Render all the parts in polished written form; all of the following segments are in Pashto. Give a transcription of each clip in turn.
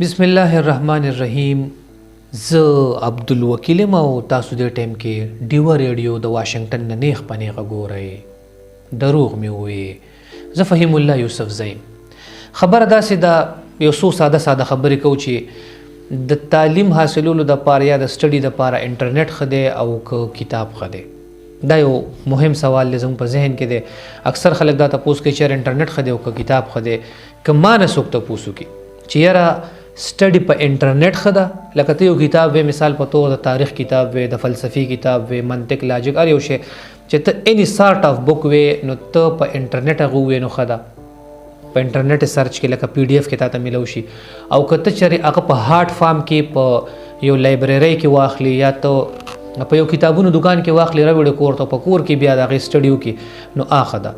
بسم الله الرحمن الرحیم. زه عبدالوکیل یم او تاسو دې ټایم کې ډیوه ریډیو د واشنگټن نه نیغ په نیغه ګورئ. دروغ مې وویې. زه فهیم الله یوسف زیم. خبره داسې ده، یو څو ساده خبرې کوو چې د تعلیم حاصلولو دپاره یا د سټډي دپاره انټرنیټ ښه دی او که کتاب ښه دی. دا یو مهم سوال دی زموږ په ذهن کې دی. اکثر خلک دا تپوس کوي چې انټرنیټ ښه دی او که کتاب ښه دی. که ما نه څوک تپوس وکړي چې یاره سټډي په انټرنیټ ښه ده، لکه ته یو کتاب وې، مثال په توګه د تاریخ کتاب وې، د فلسفي کتاب وې، منطق، لاجیک، هر یو شی چې ته اني سارت آف بک وې، نو ته په انټرنیټ هغه ووایې نو ښه ده. په انټرنیټ سرچ کې لکه پی ډي اف کې تا ته میلو شي. او که ته چېرې هغه په هارډ فارم کې په یو لایبررۍ کې واخلي یا ته په یو کتابونو دکان کې واخلي، راوړې کور ته، په کور کې بیا د هغې سټډي وکړي، نو ښه ده.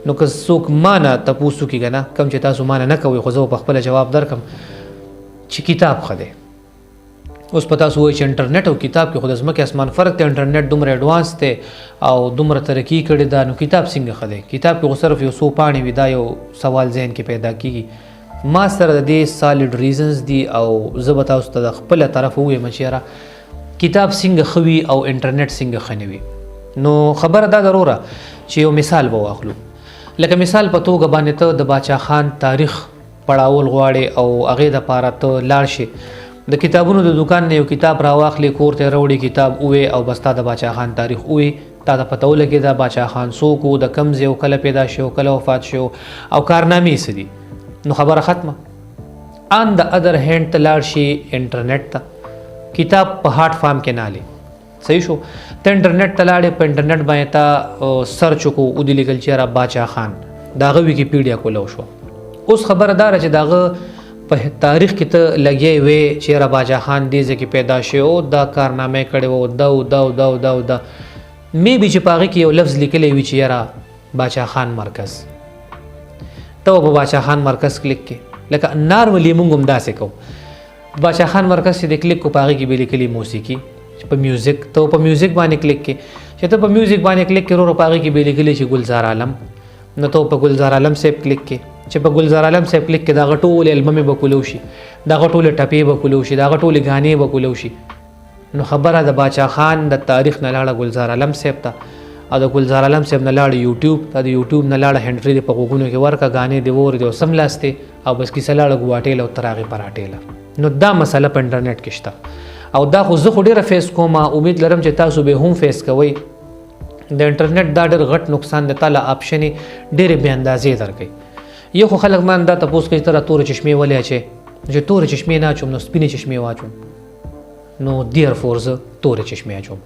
نو که څوک ما نه تپوس وکړي که نه، کوم چې تاسو ما نه کوئ، خو زه به پخپله جواب درکړم چې کتاب ښه دی. اوس په تاسو وایي چې انټرنیټ او کتاب کې خو د ځمکې اسمان فرق دی. انټرنیټ دومره ایډوانس دی او دومره ترقي کړې ده، نو کتاب څنګه ښه دی؟ کتاب کې خو صرف یو څو پاڼې وي. دا یو سوال ذهن کې پیدا کېږي. ما سره د دې سالډ ریزنز دي او زه به تاسو ته د خپله طرف ووایم چې یاره کتاب څنګه ښه وي او انټرنیټ څنګه ښه نه وي. نو خبره دا ضروره چې یو مثال به واخلو. لکه مثال په توګه باندې ته د باچا خان تاریخ پړاول غواړې او هغې دپاره ته لاړ شي، د کتابونو د دکان نه یو کتاب راواخلې، کور ته راوړي، کتاب ووایې او بس تا د باچا خان تاریخ ووایې، تا ته پته ولګېده باچا خان څوک و، د کوم ځای و، کله پیدا شو، کله وفات شو او کارنامې یې څه دي، نو خبره ختمه. آن د ادر هینډ ته لاړ شي انټرنیټ ته، کتاب په هارډ فارم کې نه لې، صحیح شو. ته انټرنیټ ته لاړې، په انټرنیټ باندې تا سرچ وکړو، ودې لیکل چې یاره باچا خان، د هغه ویکیپیډیا کولو شوه. اوس خبره داره چې د هغه په تاریخ کې ته لګیا وې چې یاره باچا خان دې ځای کې پیدا شوی او دا کارنامه یې کړې وه، دا و دا و دا و دا و دا مې بي چې په هغې کې یو لفظ لیکلی وي چې یاره باچا خان مرکز. ته به په باچا خان مرکز کلیک کې، لکه نارملي موږ هم داسې کوو. باچا خان مرکز چې د کلیک کو، په هغې کې به لیکلي موسیقي، په میوزیک، ته په میوزیک باندې کلیک کې، چې ته په میوزیک باندې کلیک کې ورو په هغې کې به لیکلي چې گلزار عالم، نو ته په گلزار عالم صاحب کلیک کې، چې په گلزار عالم صاحب کلیک کې د هغه ټولې البمې به کولو شي، د هغه ټولې ټپې به کولو شي، د هغه ټولې غانې به کولو شي. نو خبره د باچا خان د تاریخ نه لاړه گلزار عالم صاحب ته، او د گلزار عالم صاحب نه لاړه یوټیوب ته، د یوټیوب نه لاړه هینډ فري په غوږونو کې ورکه، غانې دې واورېدې او سملاستې، او بس کیسه لاړه ګواټېله او تر هغې پراټېله. نو دا مسله په انټرنیټ کې شته، او دا خو زه خو ډېره فیس کوم، امید لرم چې تاسو به هم فیس کوئ. د انټرنیټ دا ډېر غټ نقصان دی، تاله آپشنې ډېرې بې اندازې درکوي. یو خو خلک مان دا تپوس کوي ته را تورې چشمې ولې اچې، چې تورې چشمې نه اچوم نو سپینې چشمې واچوم، نو دیر فور زه تورې چشمې اچوم.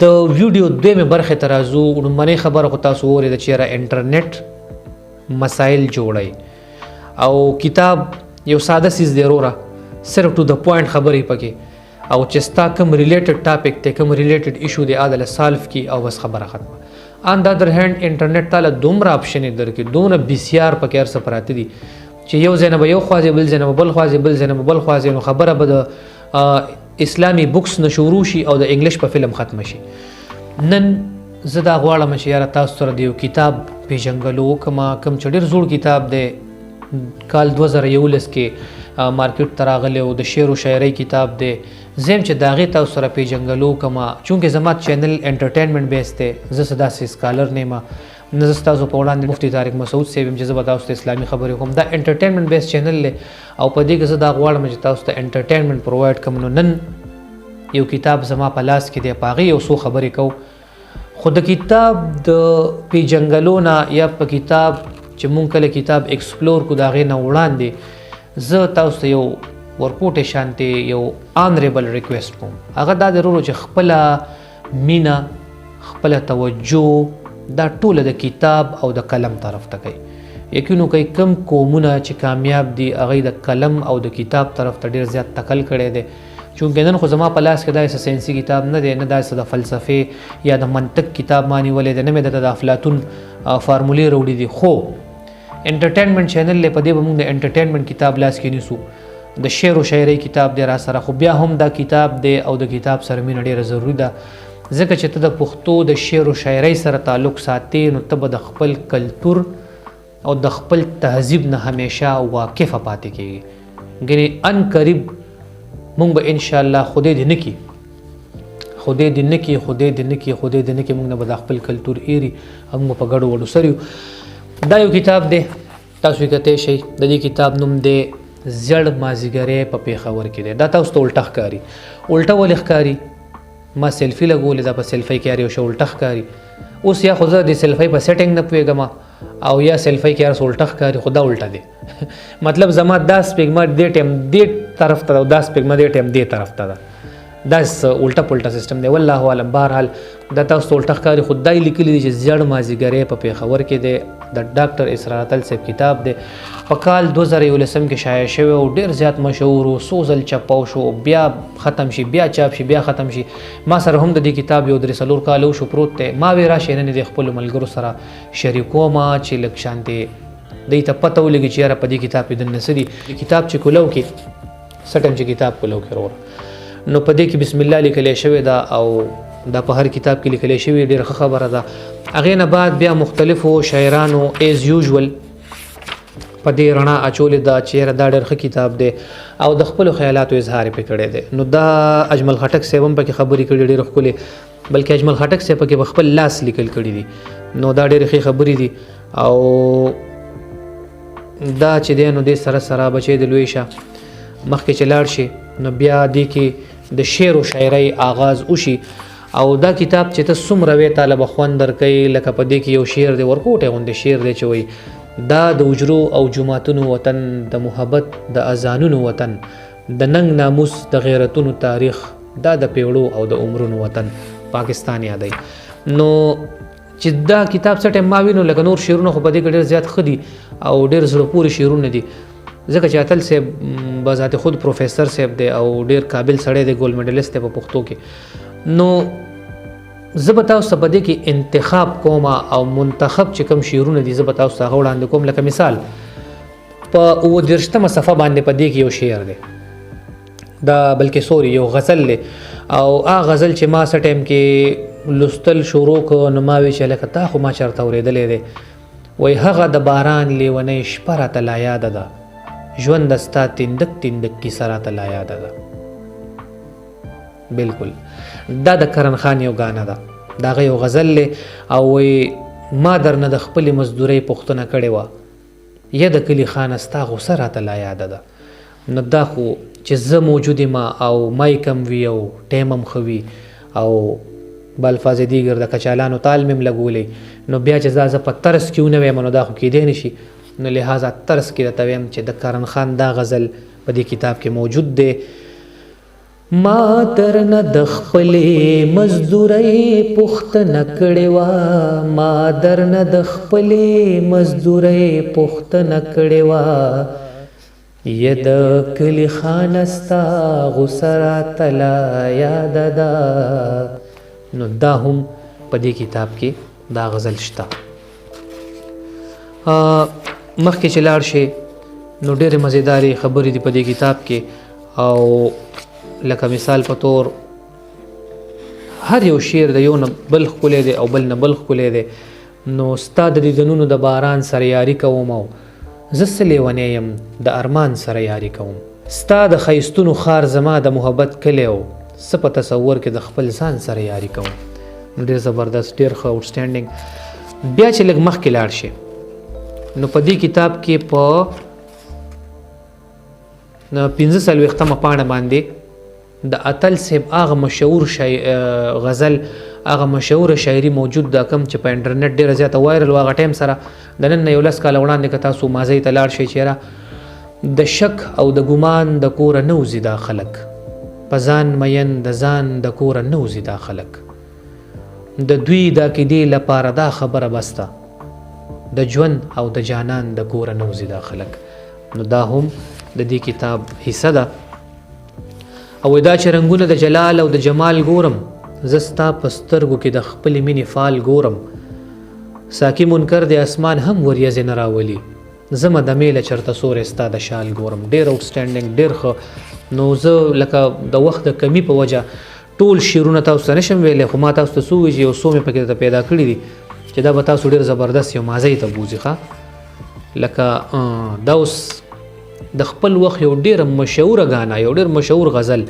د ویډیو دویمې برخې ته راځو. لومړنۍ خبره خو تاسو واورېده چې یاره انټرنیټ مسایل جوړوي او کتاب یو ساده څیز دی وروره، صرف ټو د پوینټ خبرې پکې، او چې ستا کوم ریلیټډ ټاپک دی، کوم ریلیټډ ایشو دی، هغه سالف کړي او بس خبره ختمه. آن د ادر هینډ انټرنیټ تاله دومره آپشنې درکړي، دومره بسیار پکې هر څه پراته دي چې یو ځای نه به یو خوا ځې، بل ځای نه به بل خوا ځې، بل ځای نه به بل خوا ځې، نو خبره به د اسلامي بکس نه شروع شي او د انګلیش په فلم ختمه شي. نن زه دا غواړم چې یاره تاسو سره د یو کتاب پېژنګلو وکړم، کوم چې ډېر زوړ کتاب دی، کال 2011 کې مارکیټ ته راغلی او د شعر و شاعرۍ کتاب دی. زه یم چې د هغې تاسو سره پېژنګلو وکړم، چونکې زما چینل انټرټینمنټ بیس دی، زه څه داسې سکالر نه یم، نه زه ستاسو په وړاندې مفتي طارق مسعود صاحب یم چې زه به تاسو ته اسلامي خبرې کوم. دا انټرټینمنټ بیس چینل دی او په دې کې زه دا غواړم چې تاسو ته انټرټینمنټ پرووایډ کړم. نو نن یو کتاب زما په لاس کې دی، په هغې یو څو خبرې کوو. خو د کتاب د پېژنګلو نه یا په کتاب چې مونږ کله کتاب ایکسپلور کړو د هغې نه وړاندې زه تاسو ته یو ورپوټې شانتې یو آنریبل ریکویسټ کوم. هغه دا دی ورو چې خپله مینه، خپله توجه دا ټوله د کتاب او د قلم طرف ته کوي. یقینو کوي کم قومونه چې کامیاب دي هغوی د قلم او د کتاب طرف ته ډېر زیات تکل کړی دی. چونکې نن خو زما په لاس کې دا یې ساینسي کتاب نه دی، نه دا د فلسفې یا د منطق کتاب ما نیولی دی، نه مې درته د افلاطون فارمولې راوړي دي. خو انټرټینمنټ چینل دی، په دې به موږ د انټرټینمنټ کتاب لاس کې نیسو. د شعر و شاعرۍ کتاب دی را سره، خو بیا هم دا کتاب دی او د کتاب سره مینه ډېره ضروري ده، ځکه چې ته د پښتو د شعر و شاعرۍ سره تعلق ساتې نو ته به د خپل کلتور او د خپل تهذیب نه همیشه واقفه پاتې کېږي. ګنې ان قریب مونږ به انشاءالله خدای دې نه کړي مونږ نه به دا خپل کلتور ایري او موږ په ګډو وډو سره یو. دا یو کتاب دی، تاسو یې کتلی شئ. د دې کتاب نوم دی زیړ مازدیګری په پېښور کې دی. دا تاسو ته الټه ښکاري. الټه ولې ښکاري؟ ما سیلفي لګولې ده، په سیلفۍ کې هر یو شی الټه ښکاري. اوس یا خو زه د سیلفۍ په سیټینګ نه پوهېږم او یا سیلفۍ کې هر څه الټه ښکاري، خو دا الټه دی. مطلب زما دا سپېږمه دې ټایم دې طرف ته ده او دا سپېږمه دې ټایم دې طرف ته ده. دا الټه پلټه سیستم دی. والله اعلم. بهرحال دا تاسو ته الټه ښکاري، خو دا یې لیکلي دي چې زیړ مازدیګری په پېښور کې دی. د ډاکټر اسرار اتل صاحب کتاب دی. په کال 2011 کې شایع شوی او ډېر زیات مشهور و. څو ځل چاپاو شو، بیا ختم شي، بیا چاپ شي، بیا ختم شي. ما سره هم د دې کتاب یو 3-4 کاله وشو پروت دی. ما وی راشئ نن د خپلو ملګرو سره شریکومه چې لږ شانتې دوی ته پته ولګي چې یاره په دې کتاب کې دننه څه دي. کتاب چې کولو کې څه ټایم چې کتاب کولو کې وروره نو په دې کې بسم الله لیکلی شوې ده او دا په هر کتاب کې لیکلی شوې، ډېره ښه خبره ده. هغې نه بعد بیا مختلفو شاعرانو ایز یوزول په دې رڼا اچولې ده چې یاره دا ډېر ښه کتاب دی او د خپلو خیالاتو اظهار یې پرې کړی دی. نو دا اجمل خټک صاحب هم پکې خبرې کړي ډېرې ښکلې، بلکې اجمل خټک صاحب پکې په خپل لاس لیکل کړي دي. نو دا ډېرې ښې خبرې دي او دا چې دی نو دې سره سره بچی د لوی شه مخکې چې لاړ شي نو بیا دې کې د شعر و شاعرۍ آغاز وشي. او دا کتاب چې ته څومره وې تاله به خوند درکوي. لکه په دې کې یو شعر دی، ورکوټی غوندې شعر دی چې وایي دا د حجرو او جوماتونو وطن، د محبت د اذانونو وطن، د ننګ ناموس د غیرتونو تاریخ، دا د پیړو او د عمرونو وطن پاکستان یادوي. نو چې دا کتاب څه ټایم ما وینو لکه نور شعرونه خو په دې کې ډېر زیات ښه دي او ډېر زړه پورې شعرونه دي، ځکه چې اتل صاحب بذات خود پروفیسر صاحب دی او ډېر قابل سړی دی، ګولډ میډلیسټ دی په پښتو کې. نو زه به تاسو ته په دې کې انتخاب کوم او منتخب چې کوم شعرونه دي زه به تاسو ته هغه وړاندې کوم. لکه مثال په 29مه صفحه باندې په دې کې یو شعر دی، دا بلکې سوري یو غزل دی او هغه غزل چې ما څه ټایم کې لوستل شروع کړو نو ما وی چې لکه تا خو ما چېرته اورېدلی دی. وایي هغه د باران لیونۍ شپه راته لا یاده ده، ژوند ستا تندک تندک کیسه راته لا یاده ده. بالکل دا د کرن خان یو ګانه ده، د هغه یو غزل دی او وایي ما درنه د خپلې مزدورۍ پوښتنه کړې وه، یا د کلي خانه ستا غوسه راته لا یاده ده. نو دا خو چې زه موجود یم او مایک هم وي او ټایم هم ښه وي او بالفاظ دیګر د کچالانو تال مې هم لګولی نو بیا چې زه په طرز کې ونه ویم نو دا خو کیدی نه شي. نو لحاظه طرز کې درته ویم چې د کرن خان دا غزل په دې کتاب کې موجود دی. ما درنه د خپلې مزدورۍ پوښتنه کړې وه، ما درنه د خپلې مزدورۍ پوښتنه کړې وه، یا د کلي خانه ستا غوسه راته لا یاده ده. نو دا هم په دې کتاب کې دا غزل شته. مخکې چې لاړ شي نو ډېرې مزیدارې خبرې دي په دې کتاب کې او لکه مثال په طور هر یو شعر د یو نه بل ښکلی دی او بل نه بل ښکلی دی. نو ستا د دیدنونو د باران سره یاري کوم او زه څه لیونی یم د ارمان سره یاري کوم، ستا د ښایستونو ښار زما د محبت کلی او څه په تصور کې د خپل ځان سره یاري کوم. ډېر زبردست، ډېر ښه، آوټسټینډینګ. بیا چې لږ مخکې لاړ شي نو په دې کتاب کې په 45مه پاڼه باندې د اتل صاحب هغه مشهور غزل، هغه مشهوره شاعري موجود ده کوم چې په انټرنیټ ډېره زیاته وایرل و. هغه ټایم سره د نن نه 11 کاله وړاندې که تاسو ماضۍ ته لاړ شئ چېرې د شک او د ګمان د کوره نه وځي دا خلک، په ځان مین د ځان د کوره نه وځي دا خلک، د دوی د عقیدې لپاره دا خبره بسته، د ژوند او د جانان د کوره نه وځي دا خلک. نو دا هم د دې کتاب حصه ده. او دا چې رنګونه د جلال او د جمال ګورم، زه ستا په سترګو کې د خپلې مینې فال ګورم، ساقي منکر د اسمان هم وریځې نه راولي، زه مدمې له چرته سورې ستا د شال ګورم. ډېر آوټسټینډینګ، ډېر ښه. نو زه لکه د وخت د کمی په وجه ټول شعرونه تاسو ته نشم ویلی، خو ما تاسو ته څو ویجې یو څو مې پکې درته پیدا کړي دي چې دا به تاسو ډېر زبردست یو مازۍ ته بوځي. ښه لکه دا اوس د خپل وخت یو ډېر مشهوره غانا، یو ډېر مشهور غزل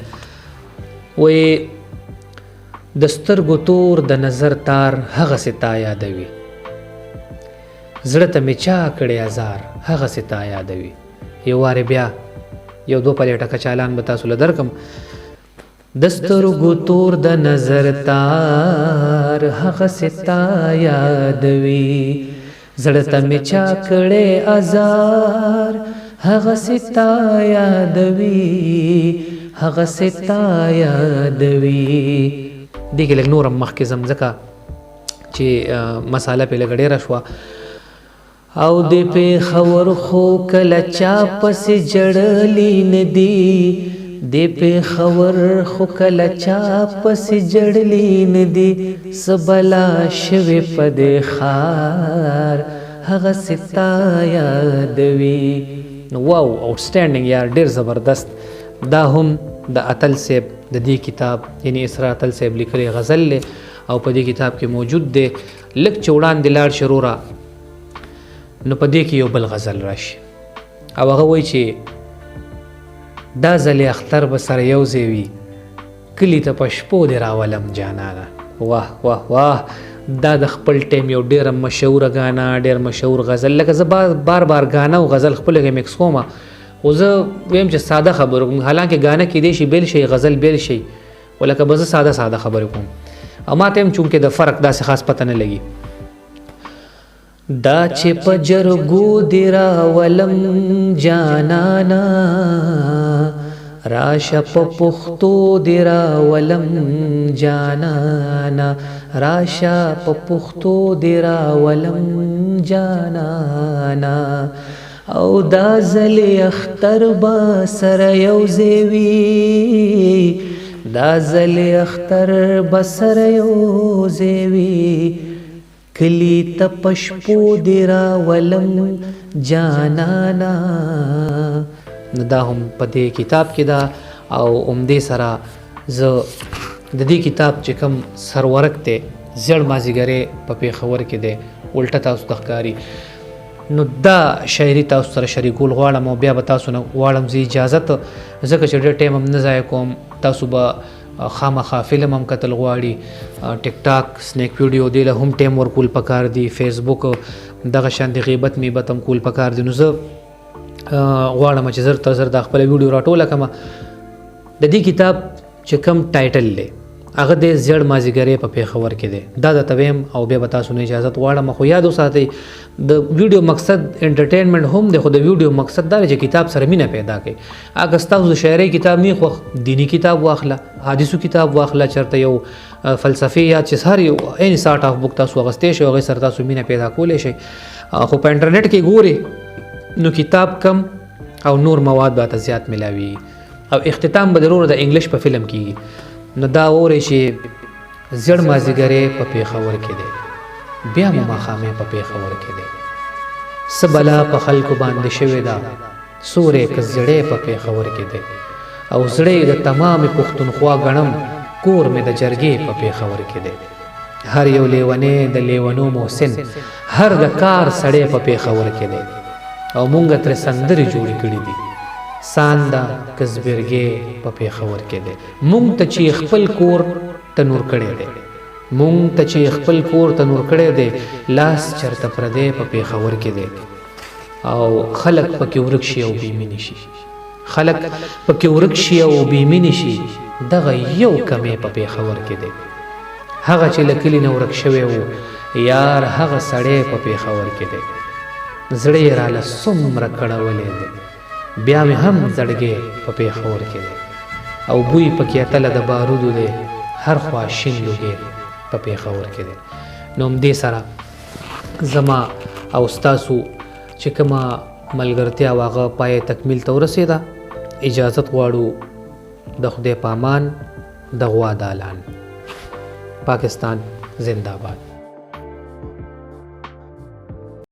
وایي د سترګو تور د نظر تار هغسې تا یادوي، زړه ته مې چا کړی ازار هغسې تا یادوي. یو وارې بیا یو دو پلیټه کچالان به تاسو له درکم. د سترګو تور د نظر تار هغسې تا یادوي، زړه ته مې چا کړی ازار هغسې تا یادوي، هغسې تا یادوي. دې کې لږ نور هم مخکې ځم ځکه چې مساله پې لږ ډېره شوه. او د پېښور خو کله چا پسې جړلي نه دي، د پېښور خو کله چا پسې جړلي نه دي، څه بلا شوې په دې ښار هغسې تا یادوي. نو واو آوټسټینډینګ یار، ډېر زبردست. دا هم د اتل صاحب د دې کتاب یعنی اسرار اتل صاحب لیکلی غزل دی او په دې کتاب کې موجود دی. لږ چې وړاندې لاړ شي وروره نو په دې کې یو بل غزل راشي او هغه وایي چې دا ځلې اختر به سره یو ځای وي، کلي ته په شپو دې راولم جانانه. واه واه واه، دا د خپل ټیم یو ډېره مشهوره غانا، ډېر مشهور غزل. لکه زه بار بار غانا او غزل خپله کې مکس کوم، خو زه ویم چې ساده خبرو کوم، حالانکه غانا کیدای شي بیل شي، غزل بیل شي، ولکه به زه ساده خبرې کوم او ما ته هم چونکې د فرق داسې خاص پته نه لګي. دا چې په جرګو دې راولم جانانا، راشه په پښتو دې راولم جانانا، راشه په پښتو دې راولم جانانا. او دا ځلې اختر به سره یو ځای وي، دا ځلې اختر به سره یو ځای وي، کلی ته په شپو دې راولم جانانا. دا هم په دې کتاب کې ده او عمدې سره زه د دې کتاب چې کوم سرورک دی زیړ مازیګری په پېښور کې دی، الټه تاسو ته ښکاري. نو دا شاعري تاسو سره شریکول غواړم او بیا به تاسو نه غواړم زه اجازت، ځکه چې ډېر ټایم هم نه ضایع کوم. تاسو به خامخا فلم هم کتل غواړي، ټیک ټاک سنیک ویډیو دی له هم ټایم ورکول پکار دی، فیسبوک دغه شان د غیبت میبت هم کول پکار دی. نو زه غواړم چې زر تر زر دا خپله ویډیو راټوله کړمه. د دې کتاب چې کوم ټایټل دی هغه د زیړ مازیګری په پېښور کې دی. دا درته ویم او بیا به تاسو نه اجازت غواړم، خو یاد وساتئ د ویډیو مقصد انټرټینمنټ هم دی، خو د ویډیو مقصد دا دی چې کتاب سره مینه پیدا کړئ. اګه ستاسو د شاعرۍ کتاب نه خوښ، دینی کتاب واخله، حدیثو کتاب واخله، چېرته یو فلسفي یا چې هر یو any sort of book تاسو اخیستی شئ، هغې سره تاسو مینه پیدا کولی شئ. خو په انټرنیټ کې ګورئ نو کتاب کم او نور مواد به ته زیات ملاوي. او اختتام به ضرور د انګلیش په فلم کېږي. نو دا وورئ چې زیړ مازیګری په پېښور کې دی، بیا مو ماښامې په پېښور کې دی، څه بلا په خلکو باندې شوې ده، سوری که زړی په پېښور کې دی، او زړی د تمامې پښتونخوا ګڼم، کور مې د جرګې په پېښور کې دی. هر یو لیونی د لیونو محسن، هر د کار سړی په پېښور کې دی، او مونږ ترې سندرې جوړې کړي دي، سانده که زبرګې په پېښور کې دی. مونږ ته چې خپل کور تنور کړی دی، مونږ ته چې خپل کور تنور کړی دی، لاس چرته پردی په پېښور کې دی. او خلک پکې ورک شي او بېمینې شي، خلک پکې ورک شي او بېمینې شي، دغه یو کمی په پېښور کې دی. هغه چې له کلي نه ورک شوی و یار، هغه سړی په پېښور کې دی. زړه یې راله څومره کړولی دی، بیا مې هم زړګی په پېښور کې دی. او بوی پکې اتله د بارودو دی، هر خوا شین لوګی په پېښور کې دی. نو همدې سره زما او ستاسو چې کومه ملګرتیا و هغه پای تکمیل ته ورسېده. اجازت غواړو د خدای په امان، د غوا دالان. پاکستان زندہ باد.